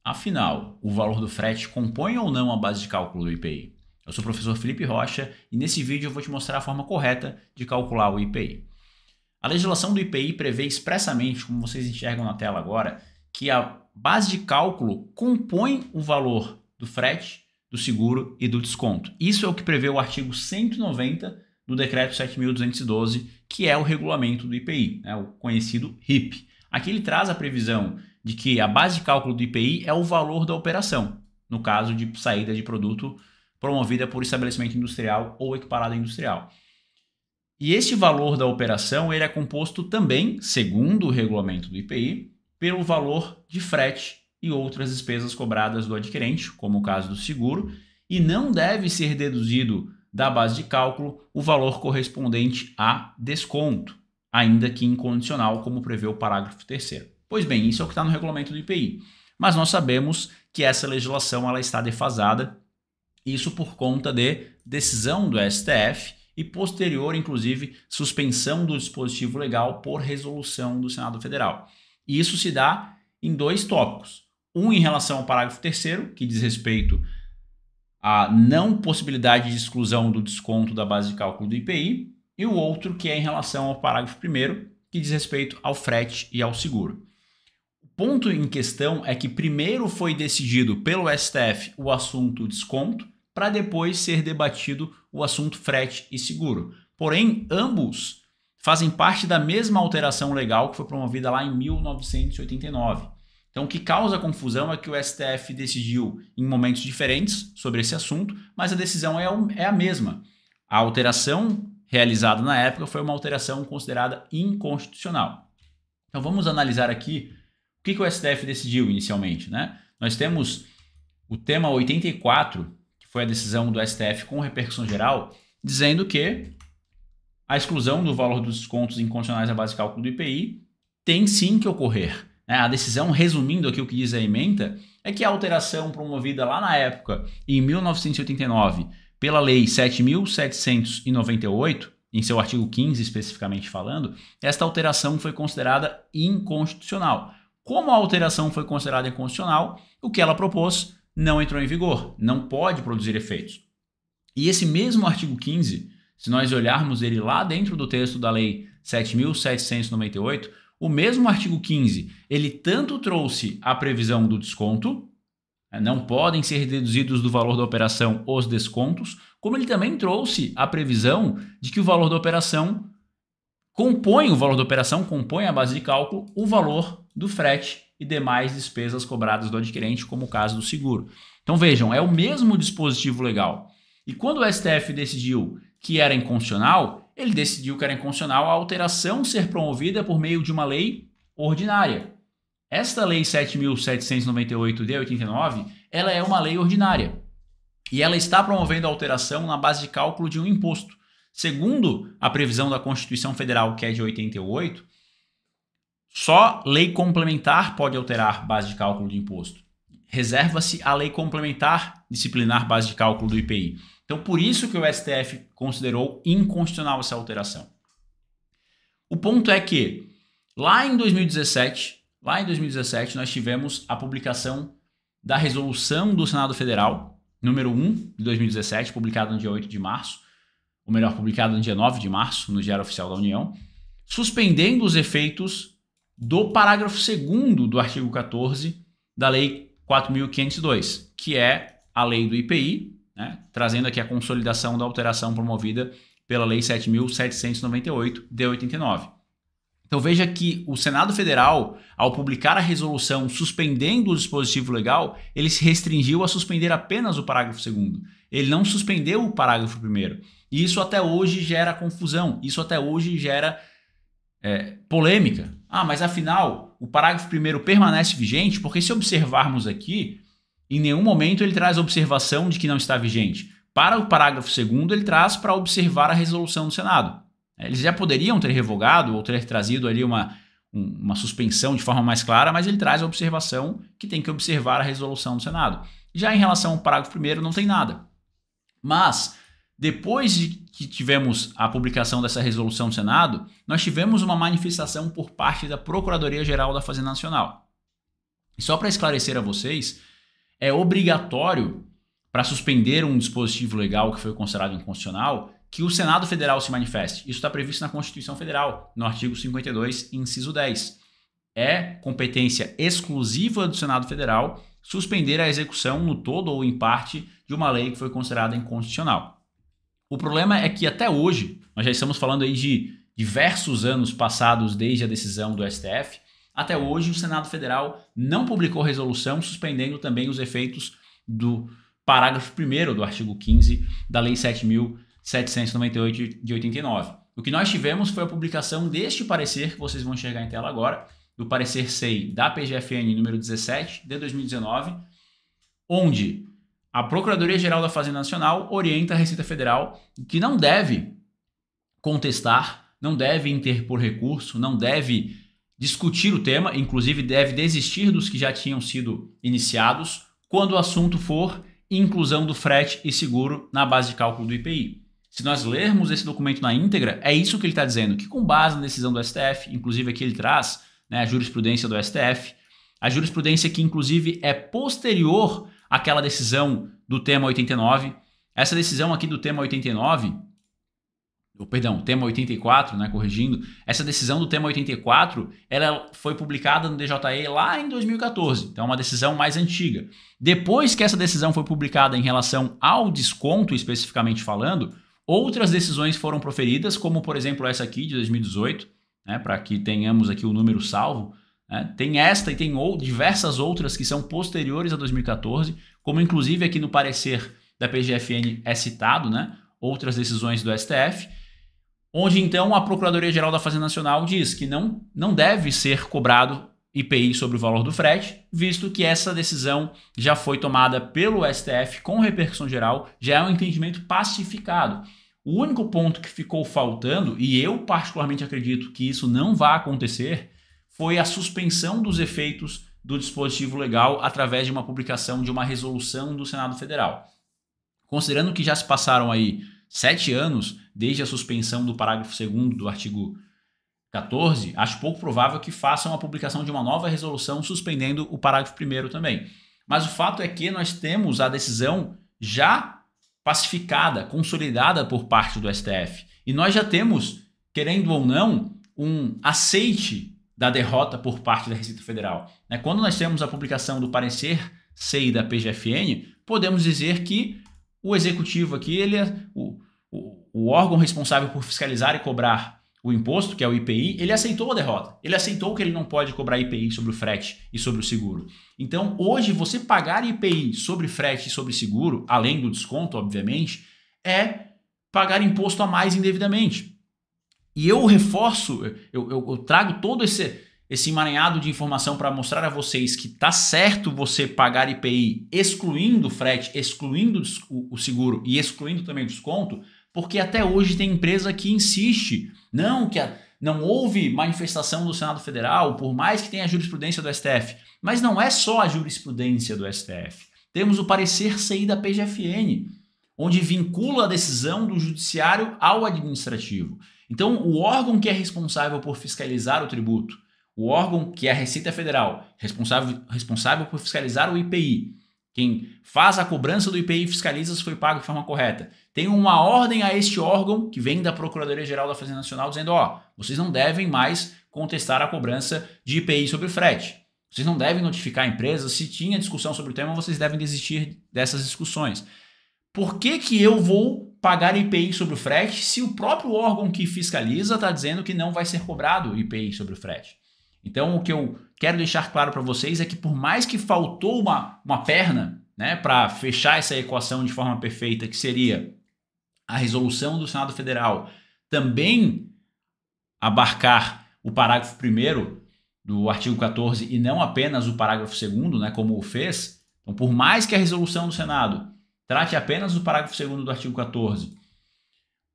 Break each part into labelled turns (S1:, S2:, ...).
S1: Afinal, o valor do frete compõe ou não a base de cálculo do IPI? Eu sou o professor Felipe Rocha e nesse vídeo eu vou te mostrar a forma correta de calcular o IPI. A legislação do IPI prevê expressamente, como vocês enxergam na tela agora, que a base de cálculo compõe o valor do frete, do seguro e do desconto. Isso é o que prevê o artigo 190 do Decreto 7.212, que é o regulamento do IPI, o conhecido RIP. Aqui ele traz a previsão de que a base de cálculo do IPI é o valor da operação, no caso de saída de produto promovida por estabelecimento industrial ou equiparado industrial. E este valor da operação ele é composto também, segundo o regulamento do IPI, pelo valor de frete e outras despesas cobradas do adquirente, como o caso do seguro, e não deve ser deduzido da base de cálculo o valor correspondente a desconto, ainda que incondicional, como prevê o parágrafo 3º. Pois bem, isso é o que está no regulamento do IPI. Mas nós sabemos que essa legislação ela está defasada, isso por conta de decisão do STF e posterior, inclusive, suspensão do dispositivo legal por resolução do Senado Federal. E isso se dá em dois tópicos. Um em relação ao parágrafo 3º, que diz respeito à não possibilidade de exclusão do desconto da base de cálculo do IPI, e o outro que é em relação ao parágrafo 1º, que diz respeito ao frete e ao seguro. O ponto em questão é que primeiro foi decidido pelo STF o assunto desconto, para depois ser debatido o assunto frete e seguro. Porém, ambos fazem parte da mesma alteração legal que foi promovida lá em 1989. Então, o que causa confusão é que o STF decidiu em momentos diferentes sobre esse assunto, mas a decisão é a mesma. A alteração realizada na época foi uma alteração considerada inconstitucional. Então, vamos analisar aqui o que o STF decidiu inicialmente, Nós temos o tema 84, que foi a decisão do STF com repercussão geral, dizendo que a exclusão do valor dos descontos incondicionais à base de cálculo do IPI tem sim que ocorrer. A decisão, resumindo aqui o que diz a ementa, é que a alteração promovida lá na época, em 1989, pela Lei 7.798, em seu artigo 15 especificamente falando, esta alteração foi considerada inconstitucional. Como a alteração foi considerada inconstitucional, o que ela propôs não entrou em vigor, não pode produzir efeitos. E esse mesmo artigo 15, se nós olharmos ele lá dentro do texto da Lei 7.798, o mesmo artigo 15, ele tanto trouxe a previsão do desconto, não podem ser deduzidos do valor da operação os descontos, como ele também trouxe a previsão de que o valor da operação compõe a base de cálculo, o valor do frete e demais despesas cobradas do adquirente, como o caso do seguro. Então vejam, é o mesmo dispositivo legal. E quando o STF decidiu que era inconstitucional, ele decidiu que era inconstitucional a alteração ser promovida por meio de uma lei ordinária. Esta Lei 7.798 de 89, ela é uma lei ordinária. E ela está promovendo a alteração na base de cálculo de um imposto. Segundo a previsão da Constituição Federal, que é de 88, só lei complementar pode alterar base de cálculo de imposto. Reserva-se a lei complementar disciplinar base de cálculo do IPI. Então, por isso que o STF considerou inconstitucional essa alteração. O ponto é que, lá em 2017, nós tivemos a publicação da resolução do Senado Federal, número 1 de 2017, publicada no dia 8 de março, ou melhor, publicada no dia 9 de março, no Diário Oficial da União, suspendendo os efeitos do parágrafo 2º do artigo 14 da Lei 4.502, que é a lei do IPI, trazendo aqui a consolidação da alteração promovida pela Lei 7.798 de 89. Então veja que o Senado Federal, ao publicar a resolução suspendendo o dispositivo legal, ele se restringiu a suspender apenas o parágrafo 2º. Ele não suspendeu o parágrafo 1º. E isso até hoje gera confusão, isso até hoje gera polêmica. Mas afinal, o parágrafo 1º permanece vigente, porque se observarmos aqui, em nenhum momento ele traz a observação de que não está vigente. Para o parágrafo 2º, ele traz para observar a resolução do Senado. Eles já poderiam ter revogado ou ter trazido ali uma suspensão de forma mais clara, mas ele traz a observação que tem que observar a resolução do Senado. Já em relação ao parágrafo 1º, não tem nada. Mas, depois de que tivemos a publicação dessa resolução do Senado, nós tivemos uma manifestação por parte da Procuradoria-Geral da Fazenda Nacional. E só para esclarecer a vocês, é obrigatório para suspender um dispositivo legal que foi considerado inconstitucional que o Senado Federal se manifeste. Isso está previsto na Constituição Federal, no artigo 52, inciso 10. É competência exclusiva do Senado Federal suspender a execução no todo ou em parte de uma lei que foi considerada inconstitucional. O problema é que até hoje, nós já estamos falando aí de diversos anos passados desde a decisão do STF, até hoje o Senado Federal não publicou resolução suspendendo também os efeitos do parágrafo 1º do artigo 15 da Lei 7.798 de 89. O que nós tivemos foi a publicação deste parecer, que vocês vão enxergar em tela agora, do parecer SEI da PGFN número 17 de 2019, onde a Procuradoria-Geral da Fazenda Nacional orienta a Receita Federal que não deve contestar, não deve interpor recurso, não deve discutir o tema, inclusive deve desistir dos que já tinham sido iniciados, quando o assunto for inclusão do frete e seguro na base de cálculo do IPI. Se nós lermos esse documento na íntegra, é isso que ele está dizendo, que com base na decisão do STF, inclusive aqui ele traz a jurisprudência do STF, a jurisprudência que inclusive é posterior àquela decisão do tema 89, essa decisão aqui do tema 89, tema 84, corrigindo, essa decisão do tema 84, ela foi publicada no DJE lá em 2014, então é uma decisão mais antiga. Depois que essa decisão foi publicada em relação ao desconto, especificamente falando, outras decisões foram proferidas, como por exemplo essa aqui de 2018, para que tenhamos aqui o número salvo, tem esta e tem diversas outras que são posteriores a 2014, como inclusive aqui no parecer da PGFN é citado, outras decisões do STF, onde então a Procuradoria-Geral da Fazenda Nacional diz que não deve ser cobrado IPI sobre o valor do frete, visto que essa decisão já foi tomada pelo STF com repercussão geral, já é um entendimento pacificado. O único ponto que ficou faltando, e eu particularmente acredito que isso não vai acontecer, foi a suspensão dos efeitos do dispositivo legal através de uma publicação de uma resolução do Senado Federal. Considerando que já se passaram aí 7 anos desde a suspensão do parágrafo 2º do artigo 14, acho pouco provável que façam a publicação de uma nova resolução suspendendo o parágrafo 1º também. Mas o fato é que nós temos a decisão já pacificada, consolidada por parte do STF. E nós já temos, querendo ou não, um aceite da derrota por parte da Receita Federal. Quando nós temos a publicação do parecer SEI da PGFN, podemos dizer que o executivo aqui, ele é o órgão responsável por fiscalizar e cobrar o imposto, que é o IPI, ele aceitou a derrota. Ele aceitou que ele não pode cobrar IPI sobre o frete e sobre o seguro. Então, hoje, você pagar IPI sobre frete e sobre seguro, além do desconto, obviamente, é pagar imposto a mais indevidamente. E eu reforço, eu trago todo esse emaranhado de informação para mostrar a vocês que tá certo você pagar IPI excluindo o frete, excluindo o seguro e excluindo também o desconto, porque até hoje tem empresa que insiste, não houve manifestação do Senado Federal, por mais que tenha a jurisprudência do STF. Mas não é só a jurisprudência do STF. Temos o parecer SEI da PGFN, onde vincula a decisão do judiciário ao administrativo. Então, o órgão que é responsável por fiscalizar o tributo, o órgão que é a Receita Federal, responsável por fiscalizar o IPI, quem faz a cobrança do IPI e fiscaliza se foi pago de forma correta, tem uma ordem a este órgão que vem da Procuradoria-Geral da Fazenda Nacional dizendo, vocês não devem mais contestar a cobrança de IPI sobre o frete. Vocês não devem notificar a empresa. Se tinha discussão sobre o tema, vocês devem desistir dessas discussões. Por que eu vou pagar IPI sobre o frete se o próprio órgão que fiscaliza está dizendo que não vai ser cobrado IPI sobre o frete? Então, o que eu quero deixar claro para vocês é que por mais que faltou uma perna para fechar essa equação de forma perfeita, que seria a resolução do Senado Federal também abarcar o parágrafo 1º do artigo 14 e não apenas o parágrafo 2º, como o fez, então por mais que a resolução do Senado trate apenas do parágrafo 2º do artigo 14,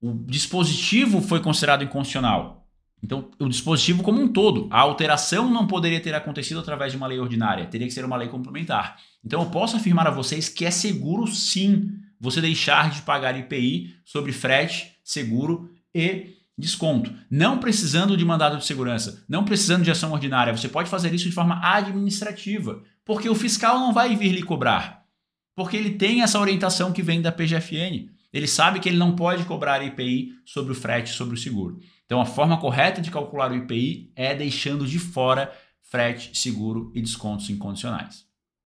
S1: o dispositivo foi considerado inconstitucional. Então, o dispositivo como um todo, a alteração não poderia ter acontecido através de uma lei ordinária, teria que ser uma lei complementar. Então, eu posso afirmar a vocês que é seguro, sim, você deixar de pagar IPI sobre frete, seguro e desconto. Não precisando de mandado de segurança, não precisando de ação ordinária. Você pode fazer isso de forma administrativa. Porque o fiscal não vai vir lhe cobrar. Porque ele tem essa orientação que vem da PGFN. Ele sabe que ele não pode cobrar IPI sobre o frete, sobre o seguro. Então a forma correta de calcular o IPI é deixando de fora frete, seguro e descontos incondicionais.